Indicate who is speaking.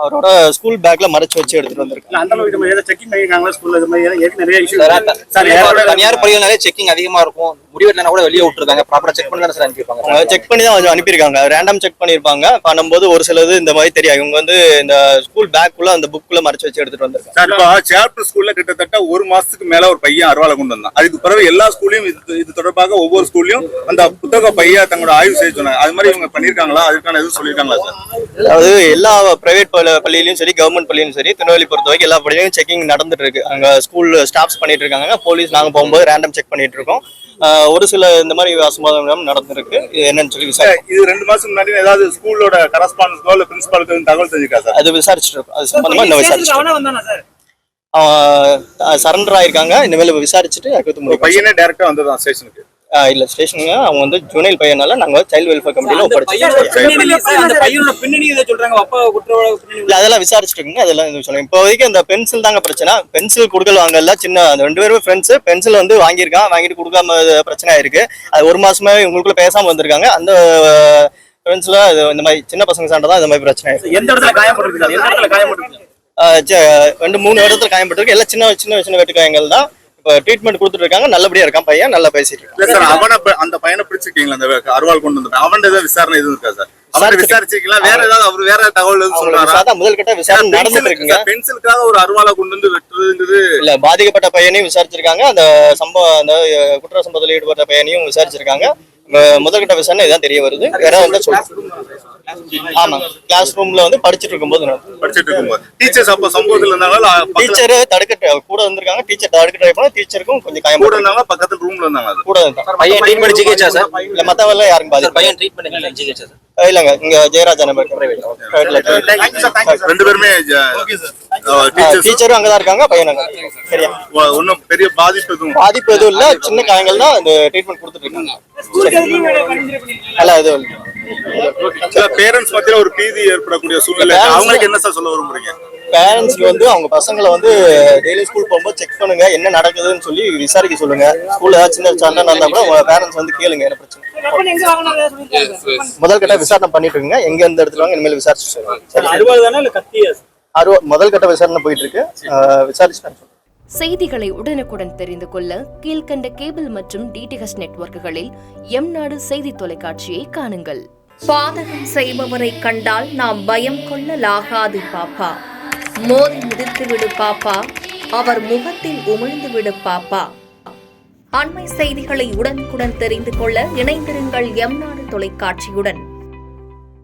Speaker 1: அவரோட ஸ்கூல் பேக்ல மறைச்சு வச்சு எடுத்துட்டு வந்திருக்காங்க.
Speaker 2: அந்த அளவுக்கு ஏதாவது செக்கிங் பண்ணிருக்காங்களா ஸ்கூல்ல? இது மாதிரி நிறைய இஷ்யூ
Speaker 3: தனியார் பள்ளிகள் நிறைய செக்கிங் அதிகமா இருக்கும். முடிவெட்டலாம் கூட வெளியே விட்டுருக்காங்க. ப்ராப்பரா செக் பண்ணி தான் சார் அனுப்பியிருப்பாங்க.
Speaker 1: செக் பண்ணி தான் அனுப்பியிருக்காங்க. ரேண்டம் செக் பண்ணியிருப்பாங்க. பண்ணும்போது ஒரு சிலது இந்த மாதிரி தெரியும். இவங்க வந்து இந்த ஸ்கூல் பேக்குள்ள அந்த புக்குள்ள மறைச்சு வச்சு எடுத்துட்டு வந்திருக்காங்க.
Speaker 4: சார் இப்போ சேப்டர் ஸ்கூல்ல கிட்டத்தட்ட ஒரு மாசத்துக்கு மேல ஒரு பையன் அருவாலை கொண்டு வந்தான். அதுக்கு பிறகு எல்லா ஸ்கூல்லையும் இது தொடர்பாக ஒவ்வொரு ஸ்கூல்லையும் அந்த புத்தக பைய தங்களோட ஆய்வு செய்ய சொன்னாங்க. அது மாதிரி இவங்க பண்ணிருக்காங்களா? அதுக்கான எதுவும் சொல்லியிருக்காங்களா சார்?
Speaker 1: அதாவது எல்லா பிரைவேட் பள்ளியிலும் சரி, கவர்மெண்ட் பள்ளியிலும் சரி, திருநெல்வேலி பொறுத்த வரைக்கும் எல்லா பள்ளியிலும் செக்கிங் நடந்துட்டு இருக்கு. அங்க ஸ்கூல் ஸ்டாஃப்ஸ் பண்ணிட்டு இருக்காங்க. போலீஸ் நாங்க போகும்போது ரேண்டம் செக் பண்ணிட்டு இருக்கோம். ஒரு சில இந்த மாதிரி அசம்பாவிதம் நடந்திருக்கு. என்னன்னு சொல்லி
Speaker 4: இது 2 மாசம் முன்னாடி ஏதாவது ஸ்கூலோட கரஸ்பாண்டன்ஸ்க்கோ இல்ல பிரின்சிபாலுக்கு தகவல் தெரிஞ்சுக்கா சார்?
Speaker 1: அது விசாரிச்சுட்டு இருக்கோம். அது சம்பந்தமா இன்னும் விசாரிச்சுட்டு சரண்டர் ஆயிருக்காங்க. இனிமேல் விசாரிச்சுட்டு அதுக்கு
Speaker 4: பையனே டைரக்டா வந்ததான் ஸ்டேஷனுக்கு?
Speaker 1: இல்ல ஸ்டேஷனுங்க. அவங்க வந்து ஜுனைல் பையனால நாங்க சைல்டு வெல்ஃபேர் கமிட்டில அதெல்லாம் விசாரிச்சுட்டு இருக்குங்க. அதெல்லாம் சொல்லுங்க. இப்போதைக்கு அந்த பென்சில் தாங்க பிரச்சனை. பென்சில் கொடுக்கல் வாங்கல. சின்ன 2 பேருமே ஃப்ரெண்ட்ஸ். பென்சில் வந்து வாங்கிட்டு கொடுக்காம பிரச்சனை இருக்கு. அது 1 மாசமே இவங்களுக்குள்ள பேசாம வந்திருக்காங்க. அந்த ஃப்ரெண்ட்ஸ்ல இந்த மாதிரி சின்ன பசங்க சண்டை தான் இந்த மாதிரி பிரச்சனை.
Speaker 2: எந்த இடத்துல காயப்பட்டிருக்கு?
Speaker 1: 2-3 இடத்துல காயப்பட்டிருக்கு. எல்லாம் சின்ன வெட்டு காயங்கள் தான். ட்ரீட்மெண்ட் கொடுத்துட்டு இருக்காங்க. நல்லபடியா இருக்கான் பையன். நல்லா பேசிட்டு
Speaker 4: இருக்கான். அந்த பையனை பிடிச்சிருக்கீங்களா? அந்த அருவாள் கொண்டு வந்து அவன் ஏதாவது விசாரணை எதுவும் இருக்கா சார்? விசாரிச்சிருக்கீங்களா? வேற ஏதாவது அவர் வேற தகவல் சொல்றாரா?
Speaker 1: முதல் கட்ட விசாரணை நடந்துட்டு இருக்குங்க.
Speaker 4: பென்சிலுக்காக ஒரு அருவாளை கொண்டு வந்து வெட்டுறதுங்கிறது
Speaker 1: இல்ல. பாதிக்கப்பட்ட பையனையும் விசாரிச்சிருக்காங்க. அந்த அந்த குற்ற சம்பவத்தில் ஈடுபட்ட பையனையும் விசாரிச்சிருக்காங்க. முதல்கட்ட விசாரணை இதான் தெரிய வருது. வேற வந்து ஆமா, கிளாஸ் ரூம்ல வந்து படிச்சிட்டு இருக்கும்போது
Speaker 4: டீச்சர்ஸ் அப்ப சம்பவத்துல இருந்தாங்களா?
Speaker 1: டீச்சர் தடுக்க கூட வந்திருக்காங்க. டீச்சர் தடுக்க ட்ரை பண்ணா டீச்சருக்கும் கொஞ்சம் காயம்
Speaker 4: கூட இருந்தாங்க. பக்கத்துல ரூம்ல இருந்தாங்க.
Speaker 1: கூட இருந்தாங்க.
Speaker 3: பையன் ட்ரீட்மென்ட் ஜிஹெச்சா சார்?
Speaker 1: இல்ல மத்தவங்க யாரும் பாதிக்கல.
Speaker 3: பையன் ட்ரீட்மென்ட் ஜிஹெச்சா சார்?
Speaker 1: இல்லங்க, இங்க ஜெயராஜா நம்பர் பிரைவேட்ல.
Speaker 4: 2 பேருமே
Speaker 1: டீச்சரும் அங்கதான் இருக்காங்க. பையன் சரியா?
Speaker 4: ஒன்னும் பெரிய
Speaker 1: பாதிப்பு எதுவும் இல்ல. சின்ன காயங்கள் தான். இந்த ட்ரீட்மெண்ட் கொடுத்துட்டு இருக்காங்க. அல்ல எதுவும்
Speaker 4: பேரண்ட்ஸ் மத்தியில ஒரு பீதி ஏற்படக்கூடிய சூழ்நிலை. அவங்களுக்கு என்ன சார் சொல்ல விரும்புறீங்க?
Speaker 1: பேரண்ட்ஸ்க்கு வந்து அவங்க பசங்களை வந்து டெய்லி ஸ்கூல் போகும்போது செக் பண்ணுங்க, என்ன நடக்குதுன்னு சொல்லி விசாரிக்க சொல்லுங்க. ஸ்கூல்ல ஏதாவது சின்ன சண்டை நடந்தா கூட உங்க பேரண்ட்ஸ் வந்து கேளுங்க, என்ன பிரச்சனை. முதல் கட்ட விசாரணை பண்ணிட்டு இருக்குங்க. எங்க எந்த இடத்துல வாங்க இனிமேல் விசாரிச்சு முதல் கட்ட விசாரணை போயிட்டு இருக்கு. விசாரிச்சு
Speaker 5: செய்திகளை உடனுக்குடன் தெரிந்து கொள்ள கீழ்கண்ட கேபிள் மற்றும் டிடிஹெச் நெட்வொர்க்குகளில் எம்நாடு செய்தி தொலைக்காட்சியை காணுங்கள்.
Speaker 6: பாதகம் செய்பவரை கண்டால் நாம் பயம் கொள்ளலாகாது பாப்பா. மோதி மிதித்து விடு பாப்பா, அவர் முகத்தில் உமிழ்ந்து விடு பாப்பா. அண்மை செய்திகளை உடனுக்குடன் தெரிந்து கொள்ள இணைந்திருங்கள் எம்நாடு தொலைக்காட்சியுடன்.